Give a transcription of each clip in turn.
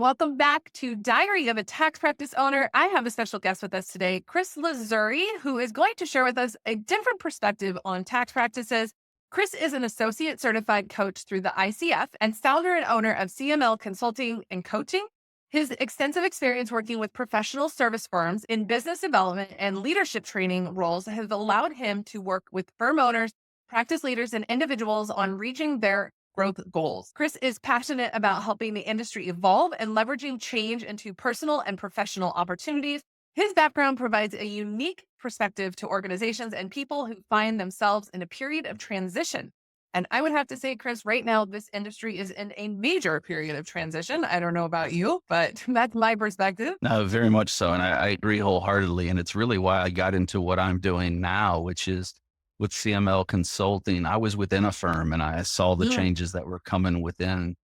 Welcome back to Diary of a Tax Practice Owner. I have a special guest with us today, Chris Lazzuri, who is going to share with us a different perspective on tax practices. Chris is an associate certified coach through the ICF and founder and owner of CML Consulting and Coaching. His extensive experience working with professional service firms in business development and leadership training roles has allowed him to work with firm owners, practice leaders, and individuals on reaching their growth goals. Chris is passionate about helping the industry evolve and leveraging change into personal and professional opportunities. His background provides a unique perspective to organizations and people who find themselves in a period of transition. And I would have to say, Chris, right now, this industry is in a major period of transition. I don't know about you, but that's my perspective. No, very much so. And I agree wholeheartedly. And it's really why I got into what I'm doing now, which is with CML Consulting. I was within a firm and I saw the Mm, changes that were coming within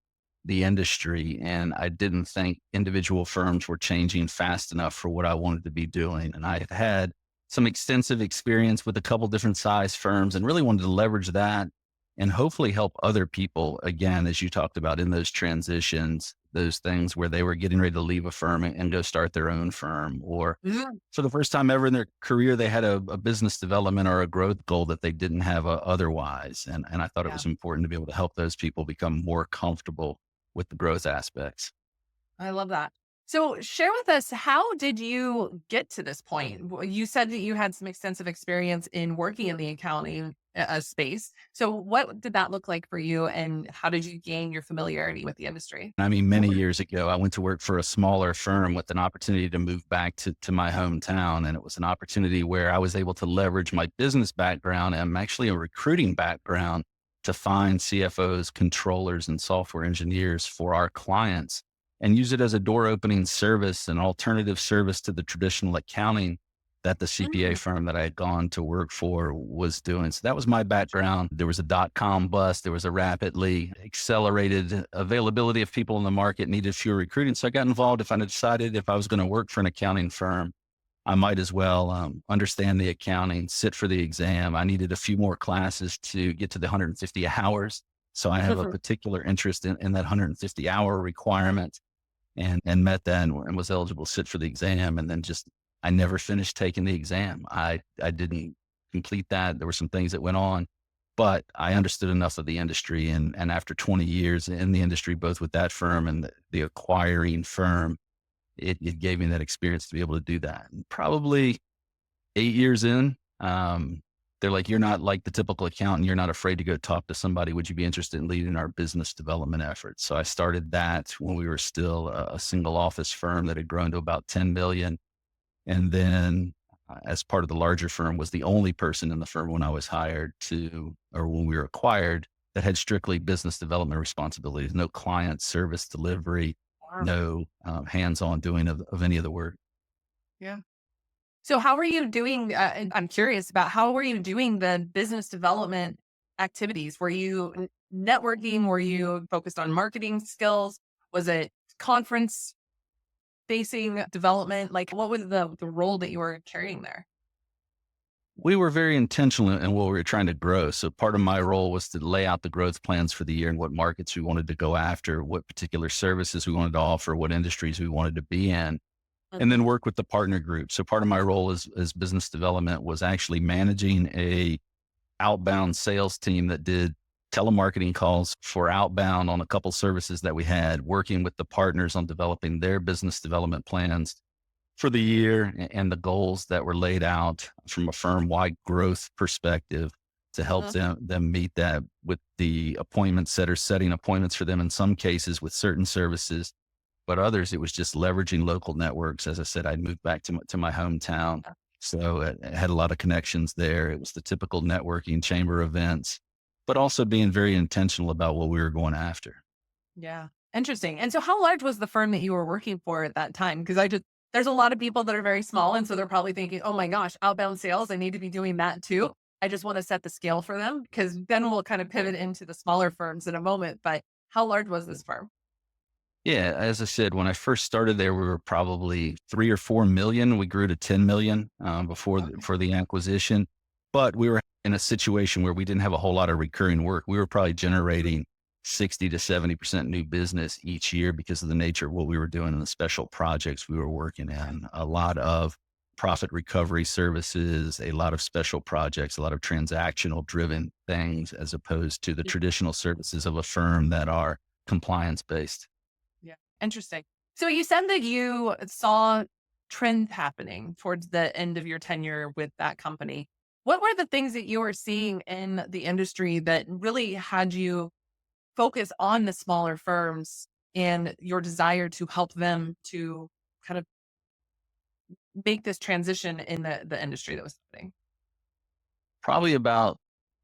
the industry. And I didn't think individual firms were changing fast enough for what I wanted to be doing. And I had had some extensive experience with a couple different size firms and really wanted to leverage that and hopefully help other people, again, as you talked about in those transitions, those things where they were getting ready to leave a firm and go start their own firm, or mm, for the first time ever in their career, they had a business development or a growth goal that they didn't have otherwise. And I thought it yeah, was important to be able to help those people become more comfortable with the growth aspects. I love that. So, share with us, how did you get to this point? You said that you had some extensive experience in working in the accounting space. So, what did that look like for you, and how did you gain your familiarity with the industry? I mean, many years ago, I went to work for a smaller firm with an opportunity to move back to my hometown. And it was an opportunity where I was able to leverage my business background and actually a recruiting background to find CFOs, controllers, and software engineers for our clients and use it as a door opening service, an alternative service to the traditional accounting that the CPA Mm, firm that I had gone to work for was doing. So that was my background. There was a dot-com bust. There was a rapidly accelerated availability of people in the market, needed fewer recruiting. So I got involved. If I decided if I was going to work for an accounting firm, I might as well understand the accounting, sit for the exam. I needed a few more classes to get to the 150 hours. So I have a particular interest in that 150 hour requirement and met that and was eligible to sit for the exam. And then just, I never finished taking the exam. I didn't complete that. There were some things that went on, but I understood enough of the industry. And after 20 years in the industry, both with that firm and the acquiring firm, it gave me that experience to be able to do that. And probably 8 years in, they're like, you're not like the typical accountant. You're not afraid to go talk to somebody. Would you be interested in leading our business development efforts? So I started that when we were still a single office firm that had grown to about 10 million. And then as part of the larger firm, was the only person in the firm when I was hired to, or when we were acquired, that had strictly business development responsibilities, no client service delivery, wow. no hands-on doing of any of the work. Yeah. So, how were you doing? And I'm curious about, how were you doing the business development activities? Were you networking? Were you focused on marketing skills? Was it conference facing development? Like, what was the role that you were carrying there? We were very intentional in what we were trying to grow. So part of my role was to lay out the growth plans for the year and what markets we wanted to go after, what particular services we wanted to offer, what industries we wanted to be in, and then Mhm. work with the partner group. So part of my role as business development was actually managing a outbound sales team that did telemarketing calls for outbound on a couple services that we had, working with the partners on developing their business development plans for the year and the goals that were laid out from a firm-wide growth perspective to help Mhm. them meet that with the appointment setters, setting appointments for them in some cases with certain services, but others, it was just leveraging local networks. As I said, I'd moved back to my hometown. So it had a lot of connections there. It was the typical networking chamber events, but also being very intentional about what we were going after. Yeah. Interesting. And so, how large was the firm that you were working for at that time? Because there's a lot of people that are very small. And so they're probably thinking, oh my gosh, outbound sales, I need to be doing that too. I just want to set the scale for them, because then we'll kind of pivot into the smaller firms in a moment. But how large was this firm? Yeah, as I said, when I first started there, we were probably 3 or 4 million. We grew to 10 million Okay. for the acquisition, but we were in a situation where we didn't have a whole lot of recurring work. We were probably generating 60 to 70% new business each year because of the nature of what we were doing and the special projects we were working in. A lot of profit recovery services, a lot of special projects, a lot of transactional driven things, as opposed to the traditional services of a firm that are compliance based. Yeah. Interesting. So you said that you saw trends happening towards the end of your tenure with that company. What were the things that you were seeing in the industry that really had you focus on the smaller firms and your desire to help them to kind of make this transition in the industry that was happening? Probably about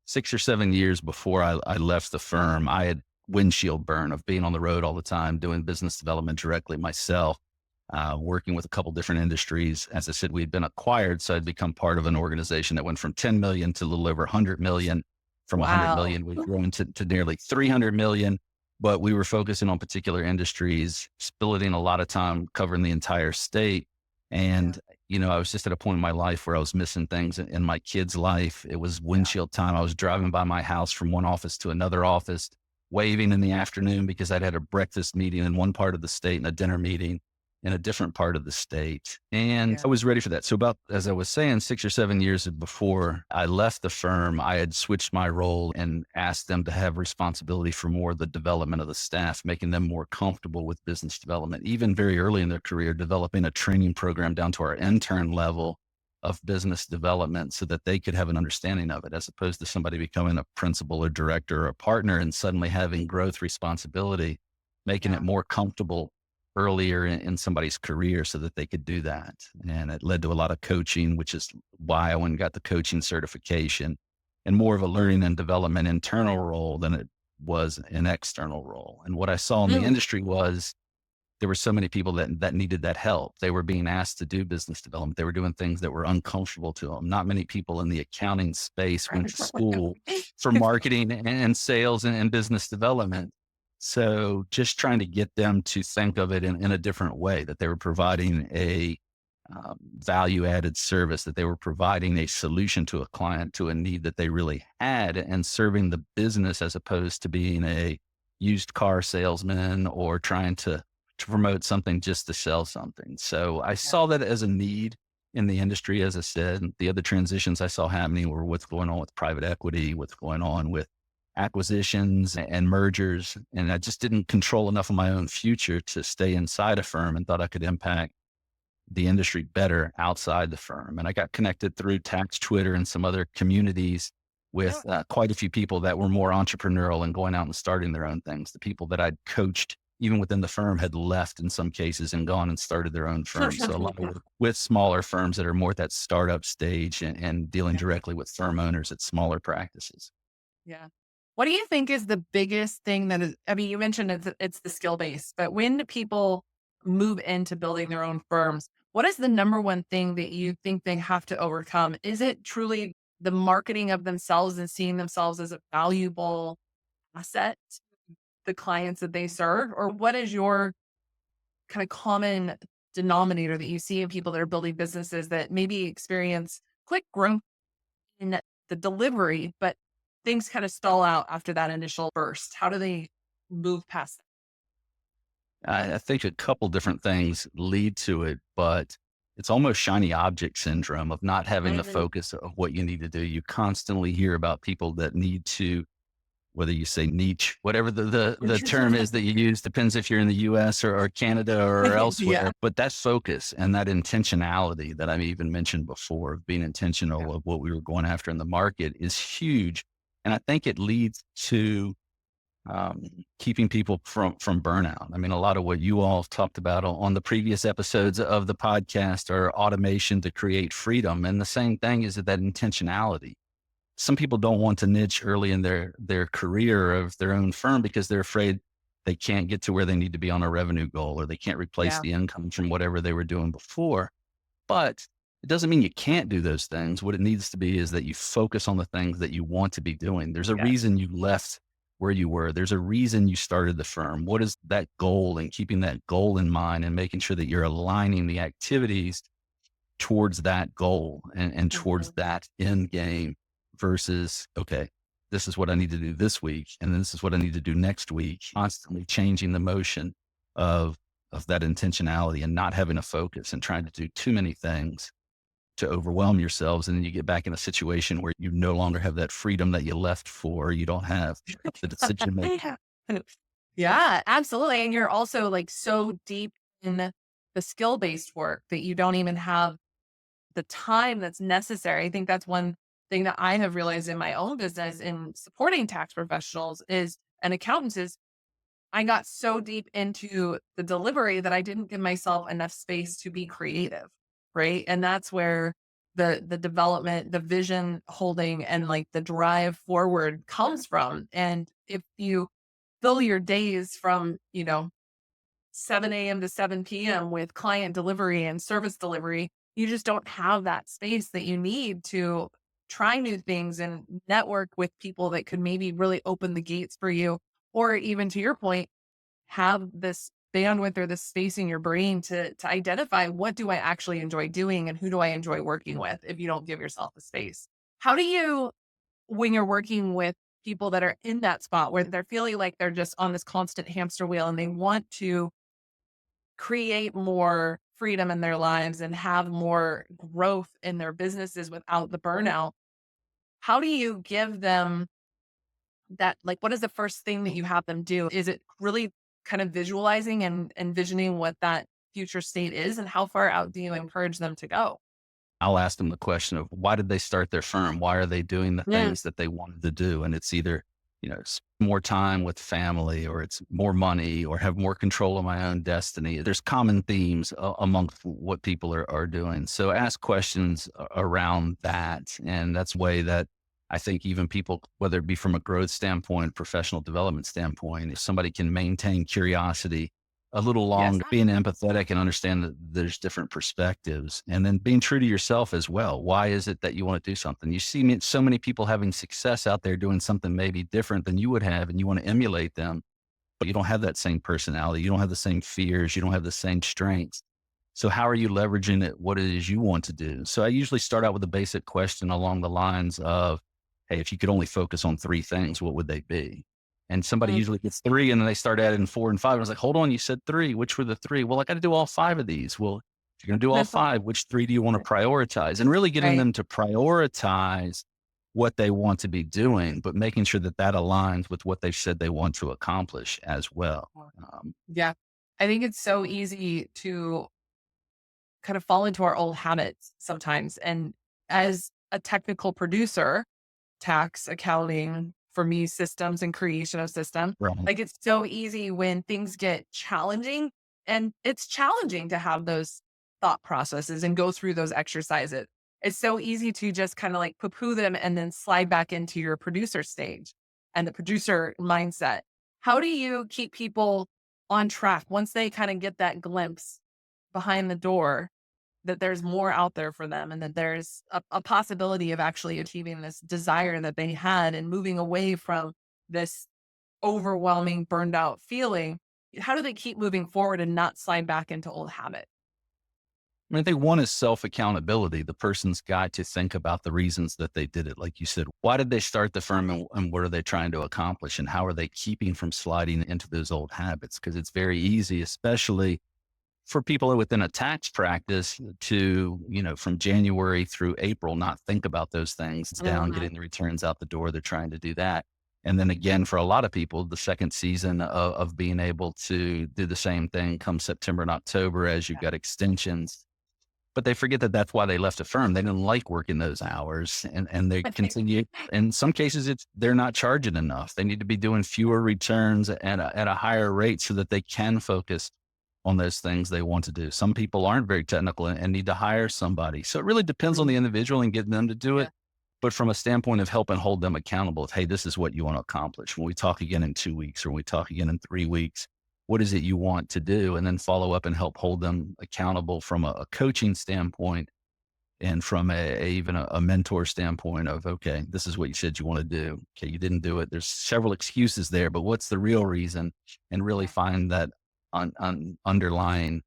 6 or 7 years before I left the firm, I had windshield burn of being on the road all the time, doing business development directly myself, working with a couple different industries. As I said, we'd been acquired, so I'd become part of an organization that went from 10 million to a little over 100 million. From 100 Wow. million, we've grown to nearly 300 million. But we were focusing on particular industries, splitting a lot of time covering the entire state. Yeah. And I was just at a point in my life where I was missing things in my kid's life. It was Yeah. windshield time. I was driving by my house from one office to another office, waving in the afternoon because I'd had a breakfast meeting in one part of the state and a dinner meeting in a different part of the state. And Yeah. I was ready for that. So about, as I was saying, 6 or 7 years before I left the firm, I had switched my role and asked them to have responsibility for more of the development of the staff, making them more comfortable with business development, even very early in their career, developing a training program down to our intern level of business development so that they could have an understanding of it, as opposed to somebody becoming a principal or director or a partner and suddenly having growth responsibility, making it Yeah. more comfortable earlier in somebody's career so that they could do that. And it led to a lot of coaching, which is why I went and got the coaching certification, and more of a learning and development internal role than it was an external role. And what I saw in the Mm. industry was there were so many people that needed that help. They were being asked to do business development. They were doing things that were uncomfortable to them. Not many people in the accounting space went to school for marketing and sales and business development. So just trying to get them to think of it in a different way, that they were providing a value added service, that they were providing a solution to a client, to a need that they really had, and serving the business as opposed to being a used car salesman or trying to promote something just to sell something. So I Yeah. saw that as a need in the industry. As I said, the other transitions I saw happening were what's going on with private equity, what's going on with acquisitions and mergers. And I just didn't control enough of my own future to stay inside a firm, and thought I could impact the industry better outside the firm. And I got connected through tax Twitter and some other communities Yeah. with quite a few people that were more entrepreneurial and going out and starting their own things. The people that I'd coached, even within the firm, had left in some cases and gone and started their own firms. So a lot of work with smaller firms that are more at that startup stage, and dealing Yeah. directly with firm owners at smaller practices. Yeah. What do you think is the biggest thing that is, I mean, you mentioned it's the skill base, but when people move into building their own firms, what is the number one thing that you think they have to overcome? Is it truly the marketing of themselves and seeing themselves as a valuable asset to the clients that they serve? Or what is your kind of common denominator that you see in people that are building businesses that maybe experience quick growth in the delivery, but things kind of stall out after that initial burst? How do they move past I think a couple different things lead to it, but it's almost shiny object syndrome of not having the that? focus of what you need to do. You constantly hear about people that need to, whether you say niche, whatever the term is that you use, depends if you're in the US or Canada or Yeah. elsewhere. But that focus and that intentionality that I've even mentioned before, of being Yeah. intentional of what we were going after in the market, is huge. And I think it leads to keeping people from burnout. I mean, a lot of what you all have talked about on the previous episodes of the podcast are automation to create freedom. And the same thing is that intentionality. Some people don't want to niche early in their career of their own firm because they're afraid they can't get to where they need to be on a revenue goal, or they can't replace Yeah. the income from whatever they were doing before. But it doesn't mean you can't do those things. What it needs to be is that you focus on the things that you want to be doing. There's a Yes. reason you left where you were. There's a reason you started the firm. What is that goal? And keeping that goal in mind and making sure that you're aligning the activities towards that goal and towards Mhm. that end game versus, okay, this is what I need to do this week. And this is what I need to do next week, constantly changing the motion of, of that intentionality and not having a focus and trying to do too many things to overwhelm yourselves. And then you get back in a situation where you no longer have that freedom that you left for. You don't have the decision making. Yeah, absolutely. And you're also like so deep in the skill based work that you don't even have the time that's necessary. I think that's one thing that I have realized in my own business in supporting tax professionals is and accountants is I got so deep into the delivery that I didn't give myself enough space to be creative. Right. And that's where the development, the vision holding and like the drive forward comes from. And if you fill your days from, 7 a.m. to 7 p.m. with client delivery and service delivery, you just don't have that space that you need to try new things and network with people that could maybe really open the gates for you. Or even to your point, have this bandwidth or this space in your brain to identify what do I actually enjoy doing and who do I enjoy working with if you don't give yourself the space. How do you, when you're working with people that are in that spot where they're feeling like they're just on this constant hamster wheel and they want to create more freedom in their lives and have more growth in their businesses without the burnout, how do you give them that? Like, what is the first thing that you have them do? Is it really kind of visualizing and envisioning what that future state is? And how far out do you encourage them to go? I'll ask them the question of why did they start their firm? Why are they doing the Yeah. things that they wanted to do? And it's either, it's more time with family or it's more money or have more control of my own destiny. There's common themes amongst what people are doing. So ask questions around that. And that's a way that I think even people, whether it be from a growth standpoint, professional development standpoint, if somebody can maintain curiosity a little Yes. longer, being empathetic and understand that there's different perspectives and then being true to yourself as well. Why is it that you want to do something? You see so many people having success out there doing something maybe different than you would have, and you want to emulate them, but you don't have that same personality. You don't have the same fears. You don't have the same strengths. So how are you leveraging it? What it is you want to do? So I usually start out with a basic question along the lines of, hey, if you could only focus on three things, what would they be? And somebody Mm, usually gets three and then they start adding four and five. I was like, hold on, you said three. Which were the three? Well, I got to do all five of these. Well, if you're going to do all five, which three do you want to prioritize? And really getting right. them to prioritize what they want to be doing, but making sure that that aligns with what they've said they want to accomplish as well. Yeah. I think it's so easy to kind of fall into our old habits sometimes. And as a technical producer, tax, accounting, for me, systems and creation of system, Right. like it's so easy when things get challenging. And it's challenging to have those thought processes and go through those exercises. It's so easy to just kind of like poo poo them and then slide back into your producer stage and the producer mindset. How do you keep people on track once they kind of get that glimpse behind the door that there's more out there for them and that there's a possibility of actually achieving this desire that they had and moving away from this overwhelming burned out feeling? How do they keep moving forward and not slide back into old habit? I mean, I think one is self accountability. The person's got to think about the reasons that they did it. Like you said, why did they start the firm and what are they trying to accomplish? And how are they keeping from sliding into those old habits? Because it's very easy, especially for people within a tax practice to, from January through April, not think about those things. It's down, Mhm. getting the returns out the door. They're trying to do that. And then again, for a lot of people, the second season of being able to do the same thing come September and October as you've got extensions. But they forget that that's why they left a firm. They didn't like working those hours and they continue. In some cases, they're not charging enough. They need to be doing fewer returns at a higher rate so that they can focus on those things they want to do. Some people aren't very technical and need to hire somebody. So it really depends on the individual and getting them to do Yeah. it. But from a standpoint of helping hold them accountable, hey, this is what you want to accomplish. When we talk again in 2 weeks or we talk again in 3 weeks, what is it you want to do? And then follow up and help hold them accountable from a coaching standpoint and from even a mentor standpoint of, okay, this is what you said you want to do. Okay, you didn't do it. There's several excuses there, but what's the real reason? And really find that underlying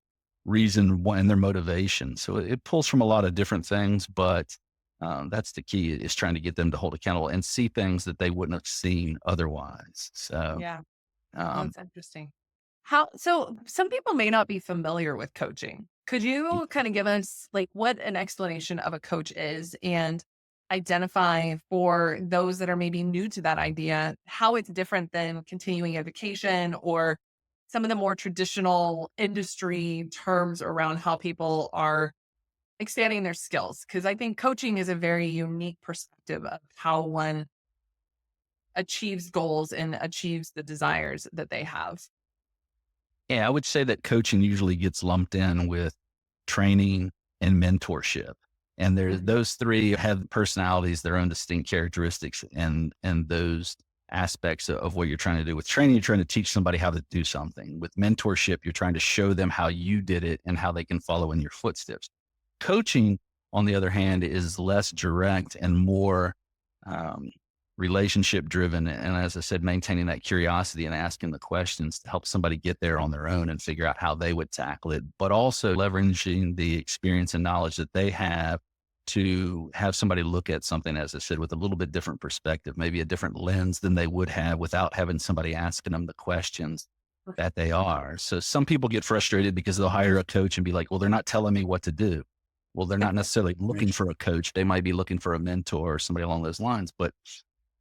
reason and their motivation. So it pulls from a lot of different things, but That's the key, is trying to get them to hold accountable and see things that they wouldn't have seen otherwise. So, Yeah. Oh, um, that's interesting. So some people may not be familiar with coaching. Could you kind of give us like what an explanation of a coach is and identify for those that are maybe new to that idea, how it's different than continuing education or some of the more traditional industry terms around how people are expanding their skills? Because I think coaching is a very unique perspective of how one achieves goals and achieves the desires that they have. yeah, I would say that coaching usually gets lumped in with training and mentorship. And there's Mhm. those three have personalities, their own distinct characteristics, and those aspects of what you're trying to do. With training, you're trying to teach somebody how to do something. With mentorship, you're trying to show them how you did it and how they can follow in your footsteps. Coaching, on the other hand, is less direct and more um, relationship driven. And as I said, maintaining that curiosity and asking the questions to help somebody get there on their own and figure out how they would tackle it, but also leveraging the experience and knowledge that they have to have somebody look at something, as I said, with a little bit different perspective, maybe a different lens than they would have without having somebody asking them the questions that they are. So some people get frustrated because they'll hire a coach and be like, well, they're not telling me what to do. Well, they're not necessarily looking for a coach. They might be looking for a mentor or somebody along those lines. But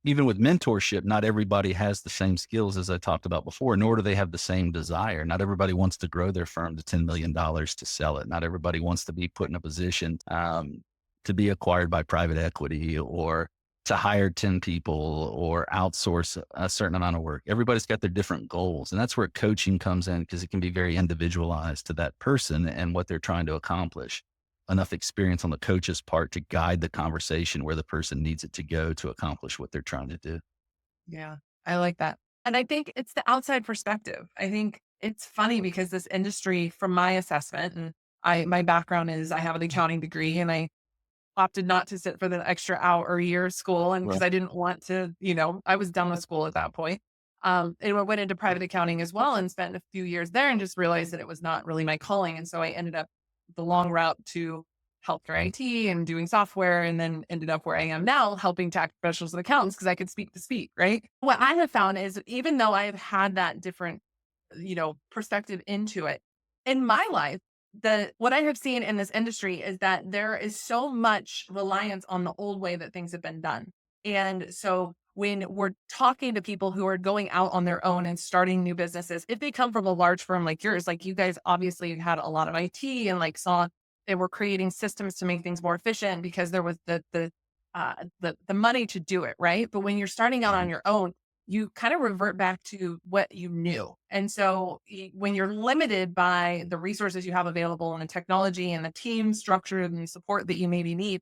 even with mentorship, not everybody has the same skills as I talked about before, nor do they have the same desire. Not everybody wants to grow their firm to $10 million to sell it. Not everybody wants to be put in a position to be acquired by private equity or to hire 10 people or outsource a certain amount of work. Everybody's got their different goals. And that's where coaching comes in, because it can be very individualized to that person and what they're trying to accomplish. Enough experience on the coach's part to guide the conversation where the person needs it to go to accomplish what they're trying to do. Yeah, I like that. And I think it's the outside perspective. I think it's funny because this industry, from my assessment, and my background is I have an accounting degree and I opted not to sit for the extra hour or year of school. And because Right. I didn't want to, I was done with school at that point. And I went into private accounting as well and spent a few years there and just realized that it was not really my calling. And so I ended up the long route to healthcare IT and doing software, and then ended up where I am now, helping tax professionals and accountants because I could speak to speak, right? What I have found is even though I've had that different, perspective into it in my life, what I have seen in this industry is that there is so much reliance on the old way that things have been done. And so when we're talking to people who are going out on their own and starting new businesses, if they come from a large firm like yours, like you guys obviously had a lot of IT and like saw they were creating systems to make things more efficient because there was the money to do it, right? But when you're starting out on Right. your own, you kind of revert back to what you knew. And so when you're limited by the resources you have available and the technology and the team structure and the support that you maybe need,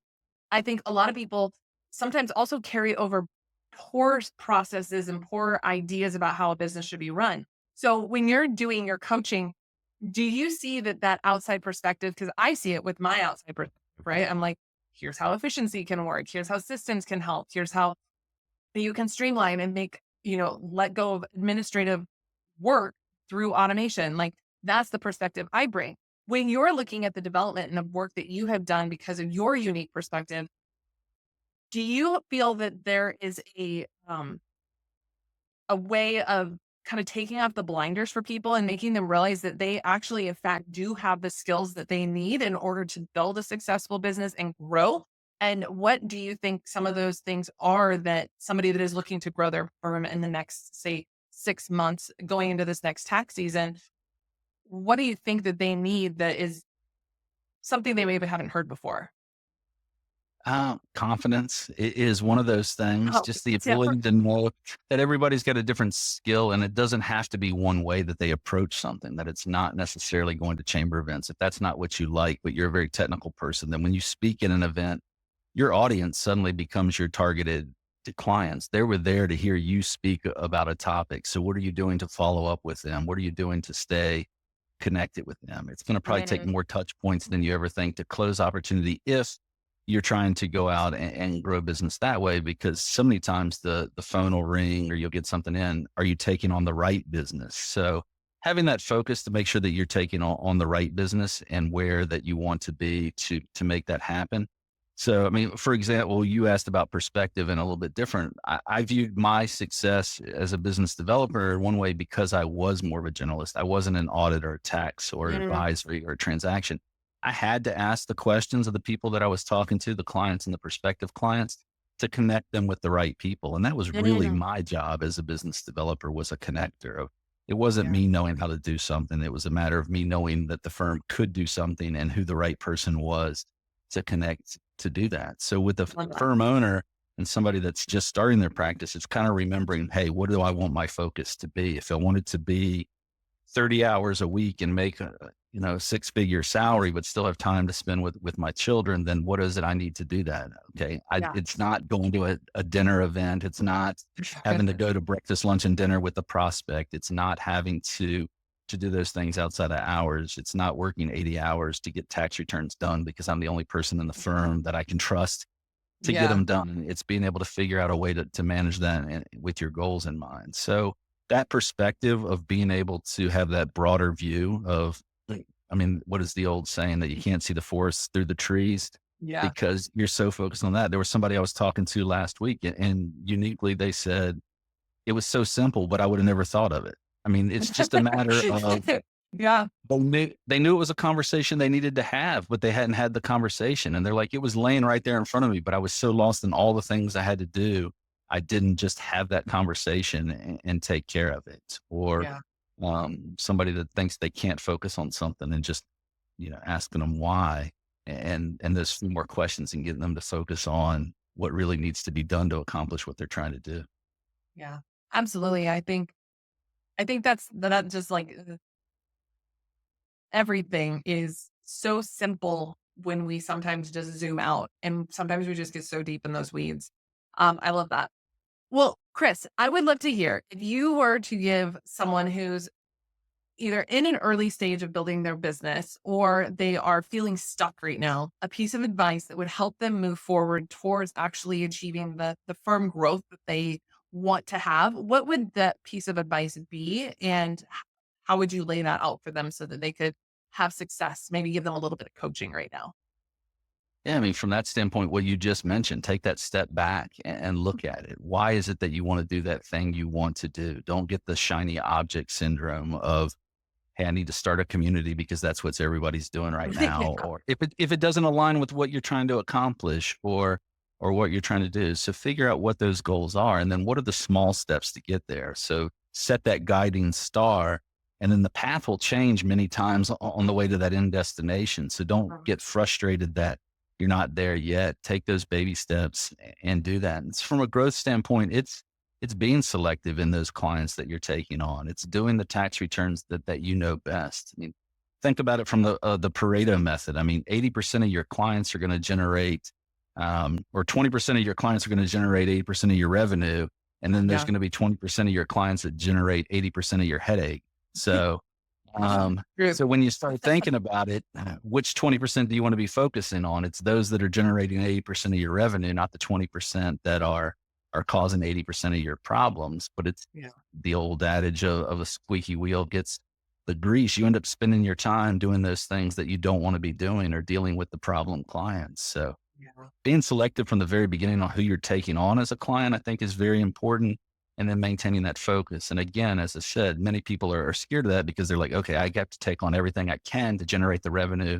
I think a lot of people sometimes also carry over poor processes and poor ideas about how a business should be run. So when you're doing your coaching, do you see that outside perspective? Because I see it with my outside perspective, right? I'm like, here's how efficiency can work. Here's how systems can help. Here's how you can streamline and make, let go of administrative work through automation. Like that's the perspective I bring. When you're looking at the development and the work that you have done because of your unique perspective, do you feel that there is a way of kind of taking off the blinders for people and making them realize that they actually, in fact, do have the skills that they need in order to build a successful business and grow? And what do you think some of those things are that somebody that is looking to grow their firm in the next, say, 6 months going into this next tax season? What do you think that they need that is something they maybe haven't heard before? Confidence is one of those things, Oh, just the yeah. ability to know that everybody's got a different skill and it doesn't have to be one way that they approach something, that it's not necessarily going to chamber events. If that's not what you like, but you're a very technical person, then when you speak in an event, your audience suddenly becomes your targeted to clients. They were there to hear you speak about a topic. So what are you doing to follow up with them? What are you doing to stay connected with them? It's going to probably take Mhm. more touch points than you ever think to close opportunity if you're trying to go out and grow business that way, because so many times the phone will ring or you'll get something in. Are you taking on the right business? So having that focus to make sure that you're taking on the right business and where that you want to be to make that happen So, I mean, for example, you asked about perspective and a little bit different. I viewed my success as a business developer one way because I was more of a generalist. I wasn't an audit or tax or Mm, advisory or transaction. I had to ask the questions of the people that I was talking to, the clients and the prospective clients, to connect them with the right people. And that was really mm, my job as a business developer, was a connector of, it wasn't yeah, me knowing how to do something. It was a matter of me knowing that the firm could do something and who the right person was to connect to do that. So with a love that. firm owner and somebody that's just starting their practice, it's kind of remembering, hey, what do I want my focus to be? If I want it to be 30 hours a week and make a, six-figure salary, but still have time to spend with my children, then what is it I need to do that? Okay. It's Yes. not going to a dinner event. It's not having to go to breakfast, lunch, and dinner with the prospect. It's not having to do those things outside of hours. It's not working 80 hours to get tax returns done because I'm the only person in the firm that I can trust to get Yeah. them done. It's being able to figure out a way to manage that with your goals in mind. So that perspective of being able to have that broader view of, I mean, what is the old saying that you can't see the forest through the trees Yeah. because you're so focused on that. There was somebody I was talking to last week, and uniquely they said it was so simple, but I would have never thought of it. I mean, it's just a matter of, Yeah. they knew it was a conversation they needed to have, but they hadn't had the conversation. And they're like, it was laying right there in front of me, but I was so lost in all the things I had to do. I didn't just have that conversation and take care of it. Or Yeah. somebody that thinks they can't focus on something and just, asking them why, and there's few more questions and getting them to focus on what really needs to be done to accomplish what they're trying to do. Yeah. Absolutely. I think that just like everything is so simple when we sometimes just zoom out and sometimes we just get so deep in those weeds. I love that. Well, Chris, I would love to hear if you were to give someone who's either in an early stage of building their business or they are feeling stuck right now, a piece of advice that would help them move forward towards actually achieving the firm growth that they want to have, what would that piece of advice be? And how would you lay that out for them so that they could have success? Maybe give them a little bit of coaching right now. Yeah, I mean, from that standpoint, what you just mentioned, take that step back and look at it. Why is it that you want to do that thing you want to do? Don't get the shiny object syndrome of, hey, I need to start a community because that's what everybody's doing right Yeah. now. Or if it doesn't align with what you're trying to accomplish or what you're trying to do. So figure out what those goals are and then what are the small steps to get there. So set that guiding star and then the path will change many times on the way to that end destination. So don't get frustrated that you're not there yet. Take those baby steps and do that. And it's from a growth standpoint, it's being selective in those clients that you're taking on. It's doing the tax returns that you know best. I mean, think about it from the Pareto method. I mean, 80% of your clients are going to generate, or 20% of your clients are going to generate 80% of your revenue, and then there's Yeah. going to be 20% of your clients that generate 80% of your headache. So True. so when you start thinking about it, which 20% do you want to be focusing on? It's those that are generating 80% of your revenue, not the 20% that are causing 80% of your problems. But it's Yeah. the old adage of a squeaky wheel gets the grease. You end up spending your time doing those things that you don't want to be doing or dealing with the problem clients. So Yeah. being selective from the very beginning on who you're taking on as a client, I think is very important. And then maintaining that focus. And again, as I said, many people are scared of that because they're like, okay, I got to take on everything I can to generate the revenue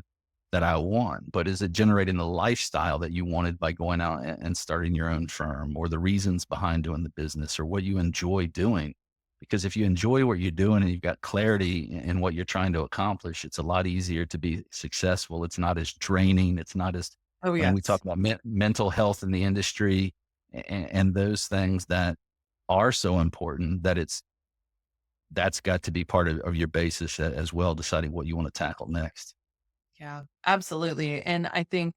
that I want. But is it generating the lifestyle that you wanted by going out and starting your own firm or the reasons behind doing the business or what you enjoy doing? Because if you enjoy what you're doing and you've got clarity in what you're trying to accomplish, it's a lot easier to be successful. It's not as draining. It's not as, Oh, I mean, we yes. talk about mental health in the industry and those things that are so important that that's got to be part of your basis as well, deciding what you want to tackle next. Yeah, absolutely. And I think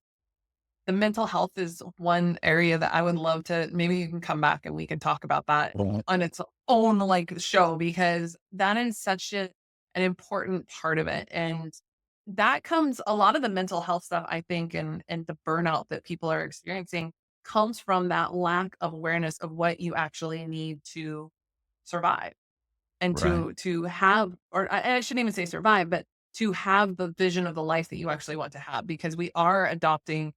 the mental health is one area that I would love to maybe you can come back and we can talk about that Right. on its own like show because that is such an important part of it. And that comes a lot of the mental health stuff, I think, and the burnout that people are experiencing comes from that lack of awareness of what you actually need to survive and Right. to have or I shouldn't even say survive, but to have the vision of the life that you actually want to have because we are adopting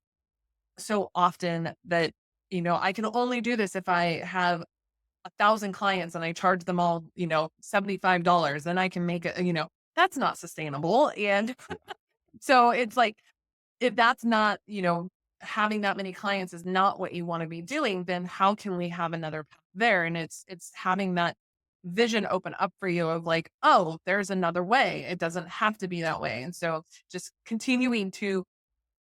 so often that, I can only do this if I have 1,000 clients and I charge them all, $75, then I can make it, that's not sustainable. And so it's like, if that's not, having that many clients is not what you want to be doing, then how can we have another path there? And it's having that vision open up for you of like, oh, there's another way. It doesn't have to be that way. And so just continuing to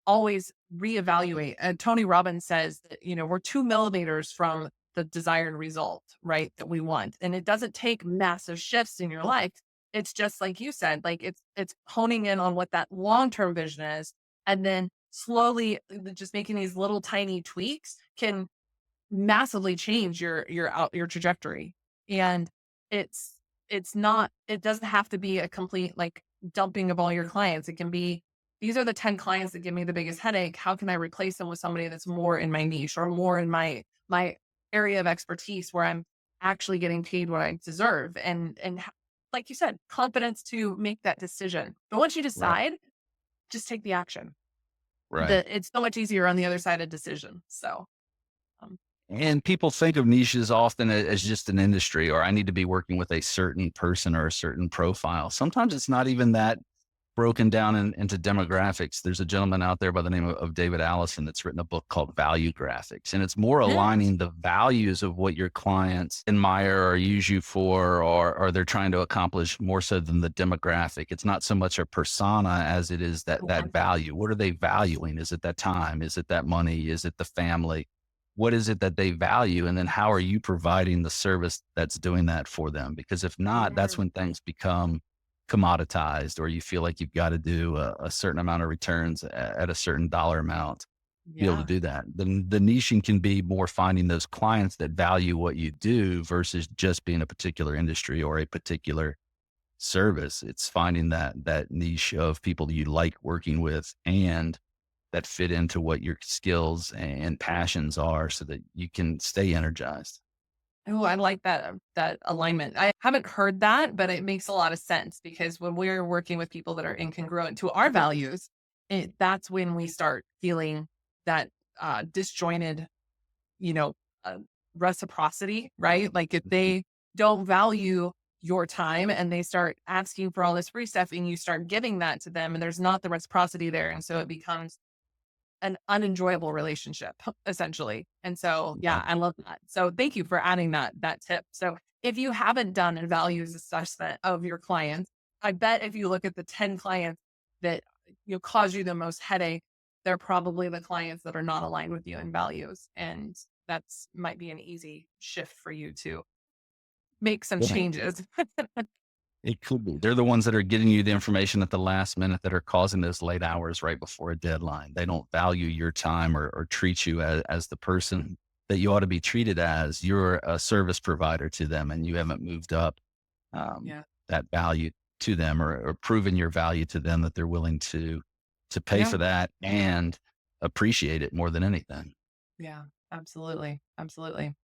always reevaluate. And Tony Robbins says that, we're 2 millimeters from the desired result, right? That we want. And it doesn't take massive shifts in your life. It's just like you said, like it's honing in on what that long-term vision is. And then slowly just making these little tiny tweaks can massively change your trajectory. And it's it doesn't have to be a complete like dumping of all your clients. It can be, these are the 10 clients that give me the biggest headache. How can I replace them with somebody that's more in my niche or more in my area of expertise where I'm actually getting paid what I deserve? Like you said, confidence to make that decision. But once you Right. decide, just take the action. Right. It's so much easier on the other side of decision. So, um, And people think of niches often as just an industry, or I need to be working with a certain person or a certain profile. Sometimes it's not even that broken down into demographics. There's a gentleman out there by the name of David Allison that's written a book called Value Graphics, and it's more yes. aligning the values of what your clients admire or use you for, or they're trying to accomplish more so than the demographic. It's not so much a persona as it is I that love that. value. What are they valuing? Is it that time? Is it that money? Is it the family? What is it that they value? And then how are you providing the service that's doing that for them? Because if not, that's Mm, when things become commoditized, or you feel like you've got to do a certain amount of returns at a certain dollar amount to be able to yeah. do that. Then the niching can be more finding those clients that value what you do versus just being a particular industry or a particular service. It's finding that niche of people you like working with and that fit into what your skills and passions are so that you can stay energized. Oh, I like that alignment. I haven't heard that, but it makes a lot of sense because when we're working with people that are incongruent to our values, that's when we start feeling that disjointed, you know, uh, reciprocity, right? Like if they don't value your time and they start asking for all this free stuff and you start giving that to them and there's not the reciprocity there. And so it becomes an unenjoyable relationship essentially. And so, Yeah. yeah, I love that. So thank you for adding that tip. So if you haven't done a values assessment of your clients, I bet if you look at the 10 clients that cause you the most headache, they're probably the clients that are not aligned with you in values. And that's might be an easy shift for you to make some Yeah. changes. It could be. They're the ones that are getting you the information at the last minute that are causing those late hours right before a deadline. They don't value your time or treat you as the person that you ought to be treated as. You're a service provider to them and you haven't moved up um, Yeah. that value to them or proven your value to them that they're willing to pay Yeah. for that and appreciate it more than anything. Yeah. Absolutely. Absolutely.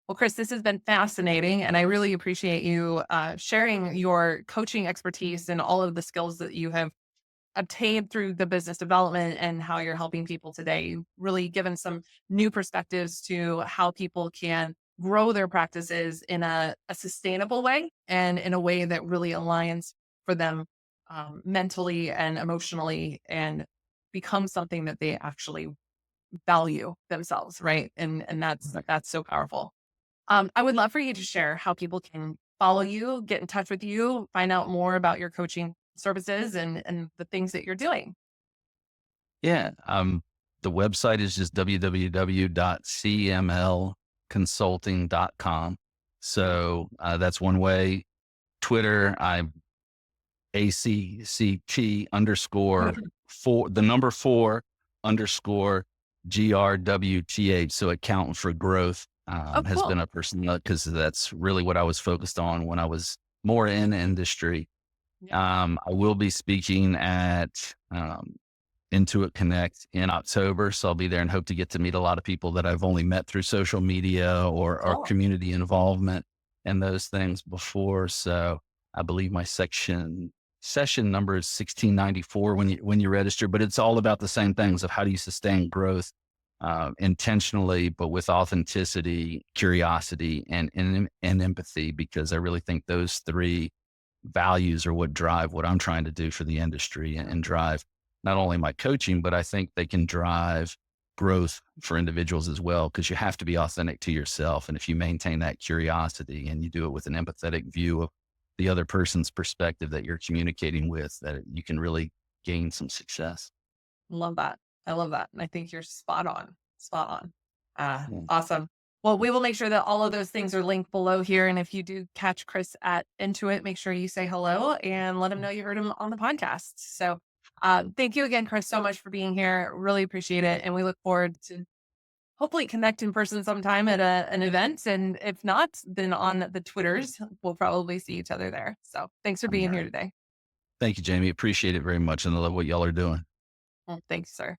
Well, Chris, this has been fascinating, and I really appreciate you sharing your coaching expertise and all of the skills that you have obtained through the business development and how you're helping people today. You've really given some new perspectives to how people can grow their practices in a sustainable way and in a way that really aligns for them mentally and emotionally and become something that they actually value themselves, right? And that's so powerful. I would love for you to share how people can follow you, get in touch with you, find out more about your coaching services and the things that you're doing. Yeah. The website is just www.cmlconsulting.com. So that's one way. Twitter, I'm ACCT underscore four, the number four underscore GRWTH. So accountant for growth Oh, has cool. been a person because that's really what I was focused on when I was more in industry. Yeah. I will be speaking at Intuit Connect in October. So I'll be there and hope to get to meet a lot of people that I've only met through social media or Cool. community involvement and those things before. So I believe my session number is 1694 when you register, but it's all about the same things of how do you sustain growth intentionally, but with authenticity, curiosity, and empathy, because I really think those three values are what drive what I'm trying to do for the industry and drive not only my coaching, but I think they can drive growth for individuals as well, because you have to be authentic to yourself. And if you maintain that curiosity and you do it with an empathetic view of the other person's perspective that you're communicating with, that you can really gain some success. Love that. I love that. And I think you're spot on. Spot on. Yeah. Awesome. Well, we will make sure that all of those things are linked below here. And if you do catch Chris at Intuit, make sure you say hello and let him know you heard him on the podcast. So thank you again, Chris, so much for being here. Really appreciate it. And we look forward to hopefully connect in person sometime at an event. And if not, then on the Twitters, we'll probably see each other there. So thanks for All being here right. today. Thank you, Jamie. Appreciate it very much. And I love what y'all are doing. Well, thanks, sir.